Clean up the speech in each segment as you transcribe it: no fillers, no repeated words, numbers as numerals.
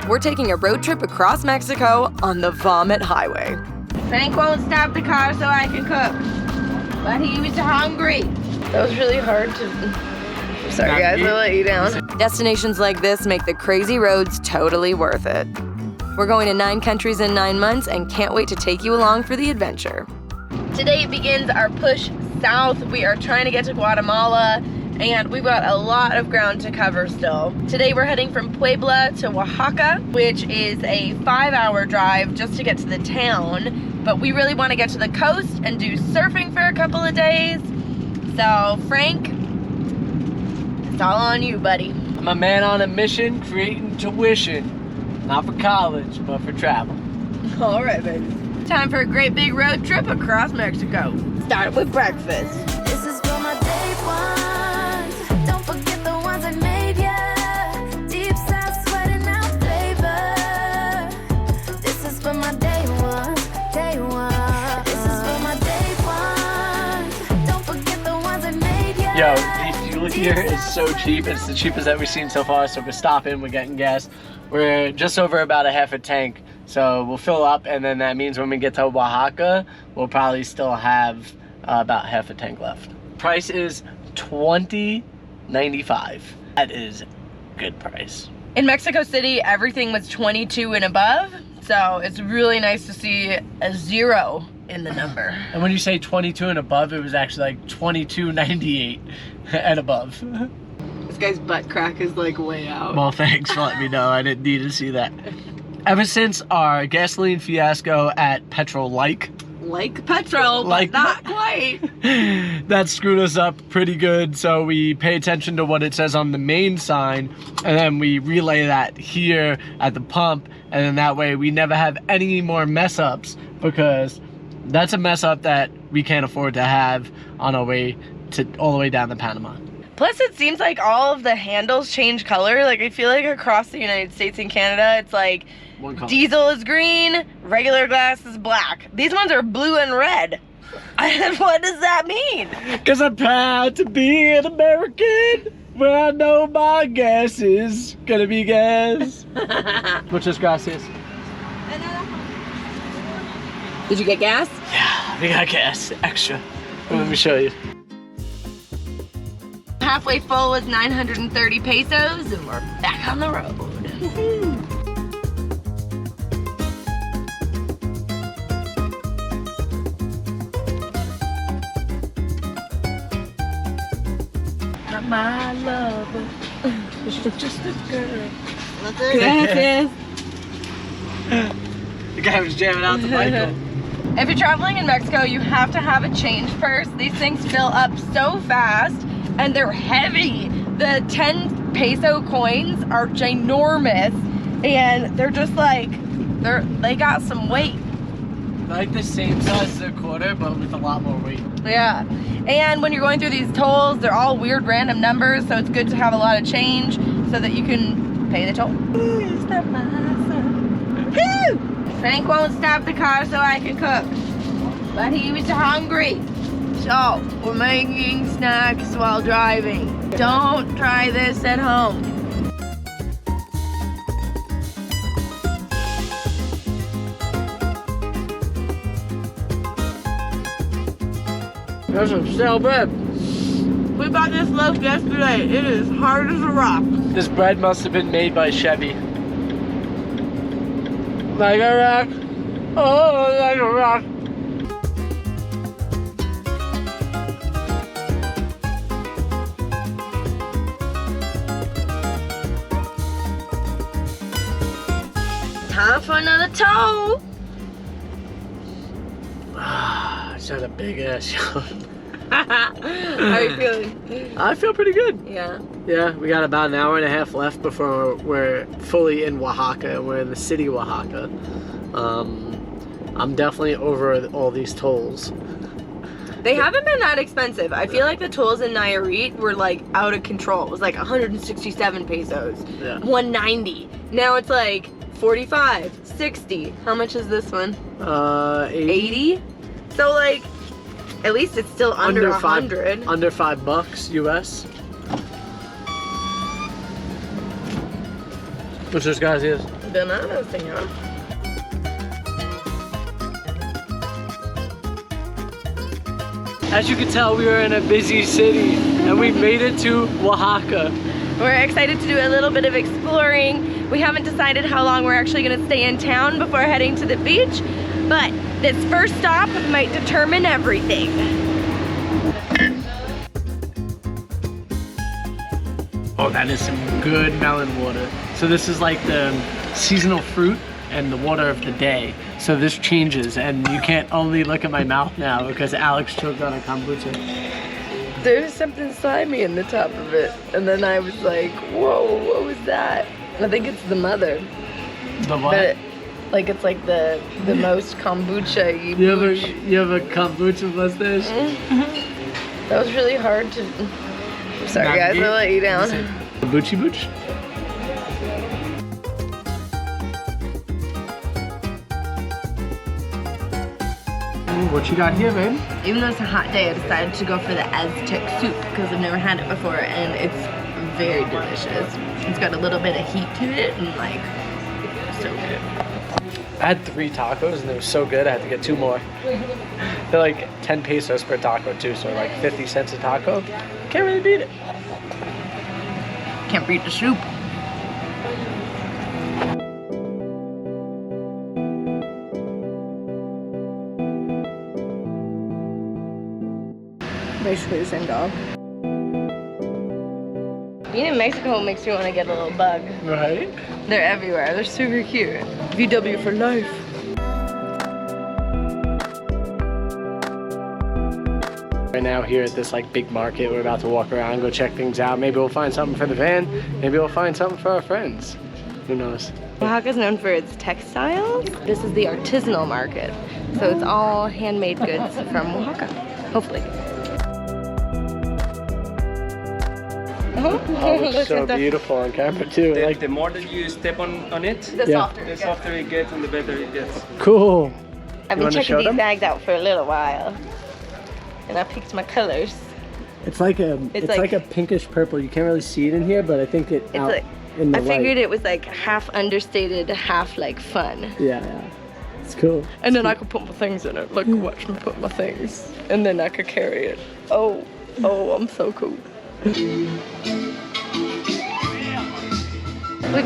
We're taking a road trip across Mexico on the Vomit Highway. Frank won't stop the car so I can cook, but he was hungry. That was really hard to... Sorry guys, I let you down. Destinations like this make the crazy roads totally worth it. We're going to 9 countries in 9 months and can't wait to take you along for the adventure. Today begins our push south. We are trying to get to Guatemala, and we've got a lot of ground to cover still. Today we're heading from Puebla to Oaxaca, which is a 5-hour drive just to get to the town, but we really want to get to the coast and do surfing for a couple of days. So Frank, it's all on you, buddy. I'm a man on a mission, creating tuition. Not for college, but for travel. All right, baby. Time for a great big road trip across Mexico. Start with breakfast. This is for my day ones. Don't forget the ones that made ya. Deep south sweating out flavor. This is for my day ones, day ones. This is for my day ones. Don't forget the ones that made ya. Yo, the fuel here is so cheap. It's the cheapest that we've seen so far, so we're stopping, we're getting gas. We're just over about a half a tank, so we'll fill up, and then that means when we get to Oaxaca, we'll probably still have about half a tank left. Price is $20.95. That is good price. In Mexico City, everything was 22 and above, so it's really nice to see a 0 in the number. And when you say 22 and above, it was actually like $22.98 and above. This guy's butt crack is like way out. Well, thanks for letting me know. I didn't need to see that. Ever since our gasoline fiasco at Petrol Like petrol, Like- but not quite. that screwed us up pretty good, so we pay attention to what it says on the main sign, and then we relay that here at the pump, and then that way we never have any more mess ups, because that's a mess up that we can't afford to have on our way to all the way down to Panama. Plus, it seems like all of the handles change color. Like, I feel like across the United States and Canada, it's like One color. diesel is green, regular gas is black. These ones are blue and red. What does that mean? Because I'm proud to be an American, where I know my gas is gonna be gas. Muchas gracias. Did you get gas? Yeah, we got gas, extra. Let me show you. Halfway full was 930 pesos, and we're back on the road. Not my lover, just a girl. Gracias. The guy was jamming out to Paco. If you're traveling in Mexico, you have to have a change purse. These things fill up so fast, and they're heavy. The 10 peso coins are ginormous, and they're just like, they got some weight. Like the same size as a quarter, but with a lot more weight. Yeah, and when you're going through these tolls, they're all weird random numbers, so it's good to have a lot of change so that you can pay the toll. Is that my son? Woo! Frank won't stop the car so I can cook, but he was hungry. So, we're making snacks while driving. Don't try this at home. There's some stale bread. We bought this loaf yesterday. It is hard as a rock. This bread must have been made by Chevy. Like a rock. Oh, like a rock. Time for another toll. It's not a big ass yawn. How are you feeling? I feel pretty good. Yeah. Yeah, we got about an hour and a half left before we're fully in Oaxaca. We're in the city of Oaxaca. I'm definitely over all these tolls. They haven't been that expensive. I feel like the tolls in Nayarit were like out of control. It was like 167 pesos, Yeah. 190. Now it's like 45, 60. How much is this one? 80? So like, at least it's still under 100. Under $5 US. Muchas gracias. banana thing, huh? As you can tell, we are in a busy city and we made it to Oaxaca. We're excited to do a little bit of exploring. We haven't decided how long we're actually gonna stay in town before heading to the beach, but this first stop might determine everything. Oh, that is some good melon water. So this is like the seasonal fruit and the water of the day. So this changes, and you can't only look at my mouth now because Alex choked on a kombucha. There's something slimy in the top of it. And then I was like, whoa, what was that? I think it's the mother. The what? But like it's like the most kombucha-y. You have a kombucha mustache? That was really hard to... Sorry guys, I'll let you down. Boochie booch? What you got here, babe? Even though it's a hot day, I decided to go for the Aztec soup because I've never had it before and it's very delicious. It's got a little bit of heat to it and like, so good. I had 3 tacos and they were so good I had to get 2 more. They're like 10 pesos per taco too, so like 50 cents a taco. Can't really beat it. Can't beat the soup. Basically the same dog. Being in Mexico makes me want to get a little bug. Right? They're everywhere. They're super cute. VW for life. Right now here at this like big market, we're about to walk around, go check things out. Maybe we'll find something for the van. Maybe we'll find something for our friends. Who knows? Oaxaca's known for its textiles. This is the artisanal market. So it's all handmade goods from Oaxaca, hopefully. Oh, it looks so beautiful on camera too. Like the more that you step on it, The softer. the softer it gets and the better it gets. Cool. I've been checking these bags out for a little while. And I picked my colors. It's like a like a pinkish purple. You can't really see it in here, but I think It's like, I figured it was like half understated, half like fun. Yeah. It's cool. And then I could put my things in it. Look, watch me put my things. And then I could carry it. Oh, I'm so cool. We've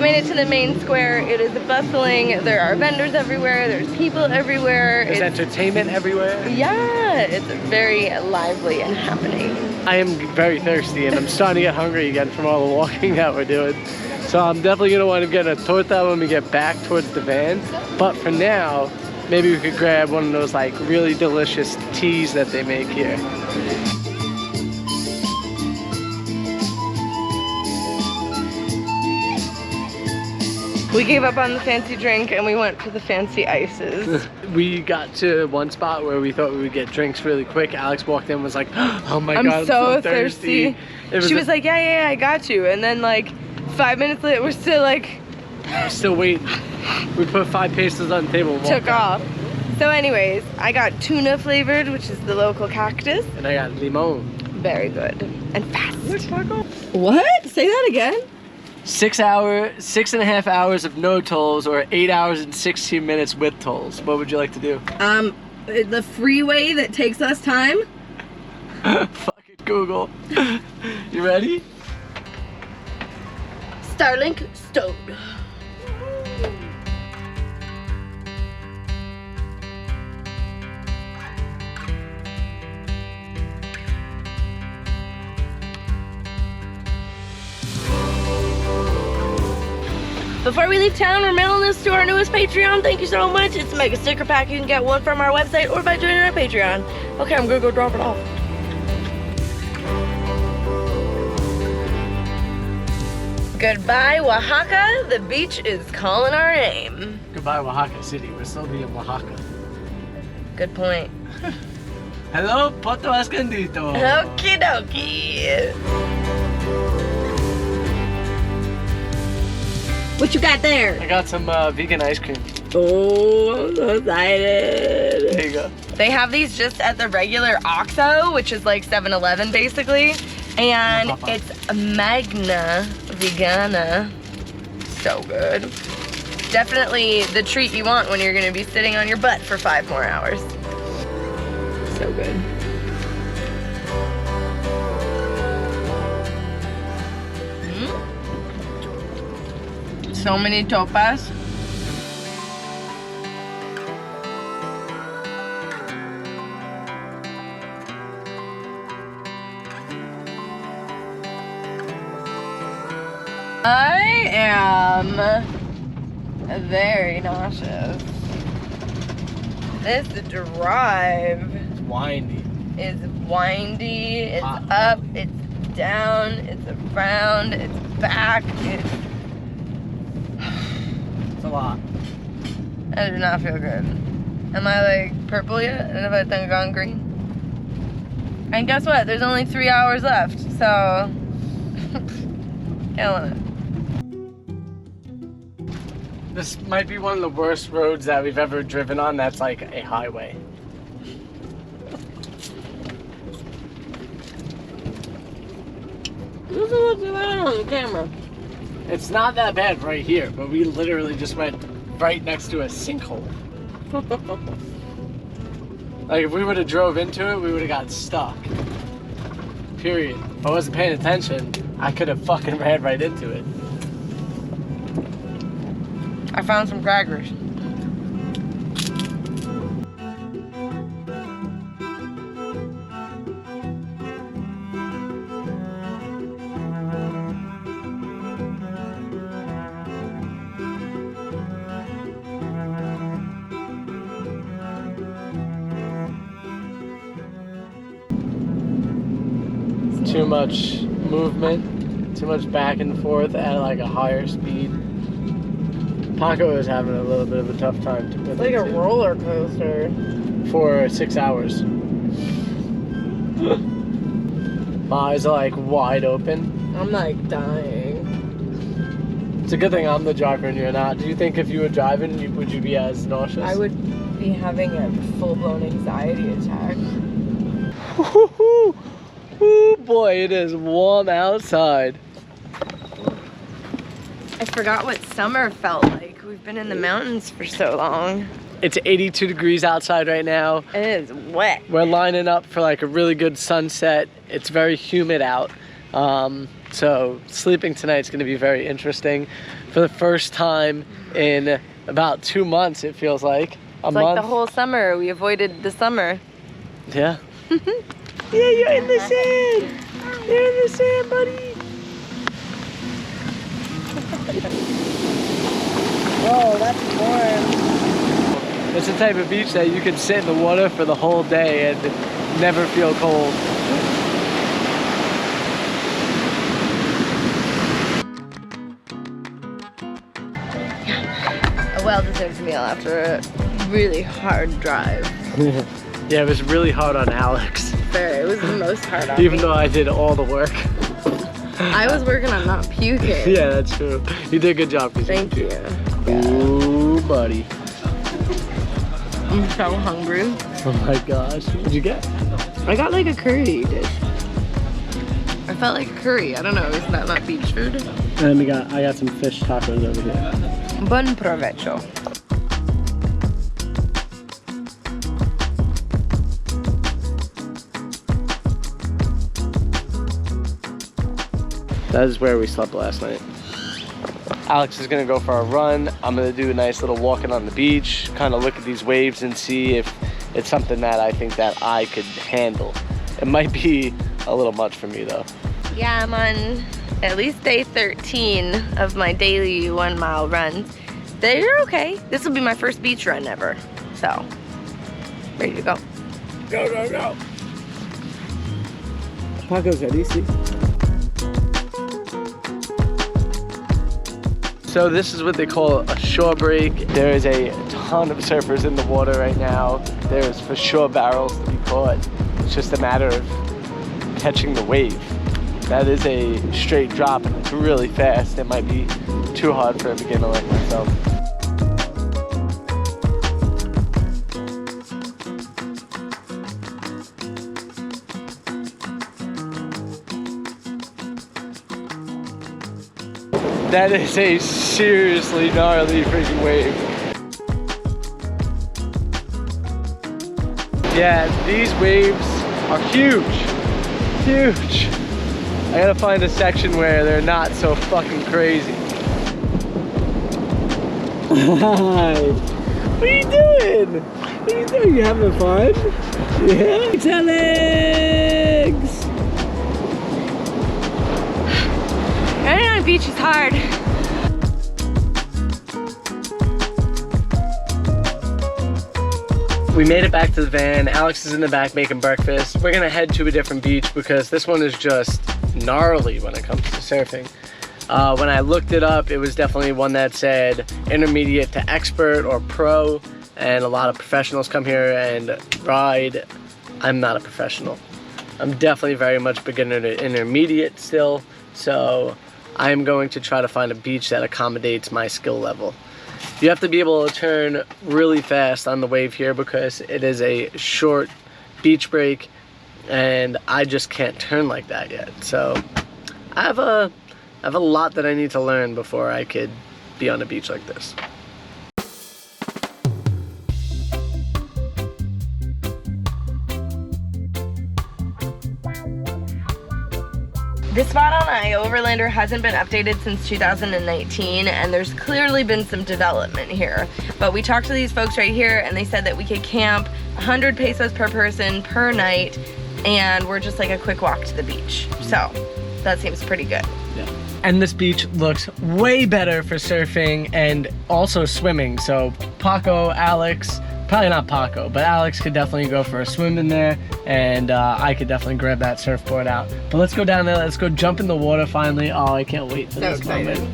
made it to the main square. It is bustling. There are vendors everywhere. There's people everywhere. There's entertainment everywhere. Yeah, it's very lively and happening. I am very thirsty and I'm starting to get hungry again from all the walking that we're doing. So I'm definitely gonna want to get a torta when we get back towards the van. But for now, maybe we could grab one of those like really delicious teas that they make here. We gave up on the fancy drink and we went for the fancy ices. We got to one spot where we thought we would get drinks really quick. Alex walked in and was like, oh my God, I'm so thirsty. She was like, yeah, I got you. And then like 5 minutes later, we're still like... We're still waiting. We put 5 pesos on the table and took off. So anyways, I got tuna flavored, which is the local cactus. And I got limon. Very good. And fast. Paco. What? Say that again. 6.5 hours of no tolls or 8 hours and 16 minutes with tolls. What would you like to do? The freeway that takes us time. Fucking Google. You ready? Starlink stowed. Before we leave town, we're mailing this to our newest Patreon. Thank you so much. It's a mega sticker pack. You can get one from our website or by joining our Patreon. Okay, I'm gonna go drop it off. Goodbye, Oaxaca. The beach is calling our name. Goodbye, Oaxaca City. We're still in Oaxaca. Good point. Hello, Poto Escondido. Okie dokie. What you got there? I got some vegan ice cream. Oh, I'm so excited. There you go. They have these just at the regular OXXO, which is like 7-Eleven basically. And it's Magna Vegana. So good. Definitely the treat you want when you're gonna be sitting on your butt for 5 more hours. So good. So many topas. I am very nauseous. This drive Windy. is windy, it's Hot. up, it's down, it's around, it's back, it's It's a lot. I do not feel good. Am I like purple yet? And have I then gone green? And guess what? There's only 3 hours left, so killing it. This might be one of the worst roads that we've ever driven on that's like a highway. This is what's bad on the camera. It's not that bad right here, but we literally just went right next to a sinkhole. Like if we would have drove into it, we would have got stuck. Period. If I wasn't paying attention, I could have fucking ran right into it. I found some crackers. Too much movement, too much back and forth at like a higher speed. Paco is having a little bit of a tough time to It's like a roller coaster. for 6 hours. My eyes are like wide open. I'm like dying. It's a good thing I'm the driver and you're not. Do you think if you were driving, would you be as nauseous? I would be having a full-blown anxiety attack. Ooh, boy, it is warm outside. I forgot what summer felt like. We've been in the mountains for so long. It's 82 degrees outside right now. It is wet. We're lining up for like a really good sunset. It's very humid out. So sleeping tonight's gonna be very interesting. For the first time in about 2 months, it feels like. It's like the whole summer. We avoided the summer. Yeah. Yeah, you're in the sand. You're in the sand, buddy. Oh, that's warm. It's the type of beach that you can sit in the water for the whole day and never feel cold. A well-deserved meal after a really hard drive. Yeah, it was really hard on Alex. Fair. It was the most hard on Even me. though I did all the work. I was working on not puking. Yeah, that's true. You did a good job. Thank you. Ooh, buddy. I'm so hungry. Oh my gosh. What'd you get? I got like a curry dish. I felt like a curry. I don't know. Is that not beach food? And I got some fish tacos over here. Bon provecho. That is where we slept last night. Alex is gonna go for a run. I'm gonna do a nice little walking on the beach, kind of look at these waves and see if it's something that I think that I could handle. It might be a little much for me though. Yeah, I'm on at least day 13 of my daily 1 mile runs. They're okay. This will be my first beach run ever. So, ready to go. Go, go, go. Paco's ready, see? So this is what they call a shore break. There is a ton of surfers in the water right now. There's for sure barrels to be caught. It's just a matter of catching the wave. That is a straight drop and it's really fast. It might be too hard for a beginner like myself. That is a seriously gnarly freaking wave. Yeah, these waves are huge. Huge. I gotta find a section where they're not so fucking crazy. Hi. What are you doing? What are you doing? You having fun? Yeah? It's Alex! Running on a beach is hard. We made it back to the van. Alex is in the back making breakfast. We're gonna head to a different beach because this one is just gnarly when it comes to surfing. When I looked it up, it was definitely one that said intermediate to expert or pro, and a lot of professionals come here and ride. I'm not a professional. I'm definitely very much beginner to intermediate still, so I'm going to try to find a beach that accommodates my skill level. You have to be able to turn really fast on the wave here because it is a short beach break and I just can't turn like that yet. So I have a lot that I need to learn before I could be on a beach like this. This spot on Overlander hasn't been updated since 2019, and there's clearly been some development here. But we talked to these folks right here, and they said that we could camp 100 pesos per person per night, and we're just like a quick walk to the beach. So that seems pretty good. Yeah. And this beach looks way better for surfing and also swimming. So Paco, Alex, probably not Paco, but Alex could definitely go for a swim in there, and I could definitely grab that surfboard out. But let's go down there, let's go jump in the water finally. Oh, I can't wait for this moment.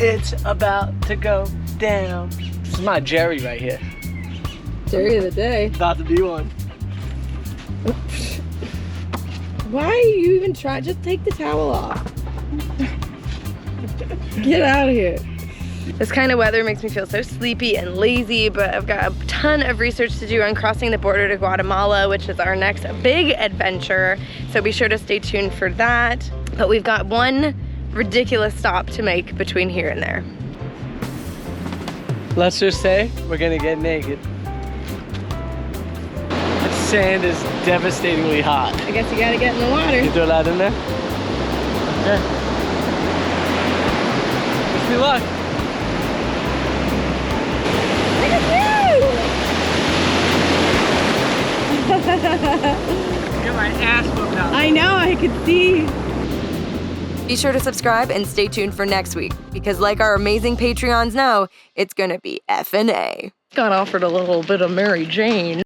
It's about to go down. This is my Jerry right here. Jerry of the day. About to be one. Why are you even trying? Just take the towel off. Get out of here. This kind of weather makes me feel so sleepy and lazy, but I've got a ton of research to do on crossing the border to Guatemala, which is our next big adventure. So be sure to stay tuned for that. But we've got one ridiculous stop to make between here and there. Let's just say we're gonna get naked. The sand is devastatingly hot. I guess you gotta get in the water. You throw that in there? Okay. Wish me luck. Get my ass whooped out. I know, I could see. Be sure to subscribe and stay tuned for next week, because like our amazing Patreons know, it's gonna be F&A. Got offered a little bit of Mary Jane.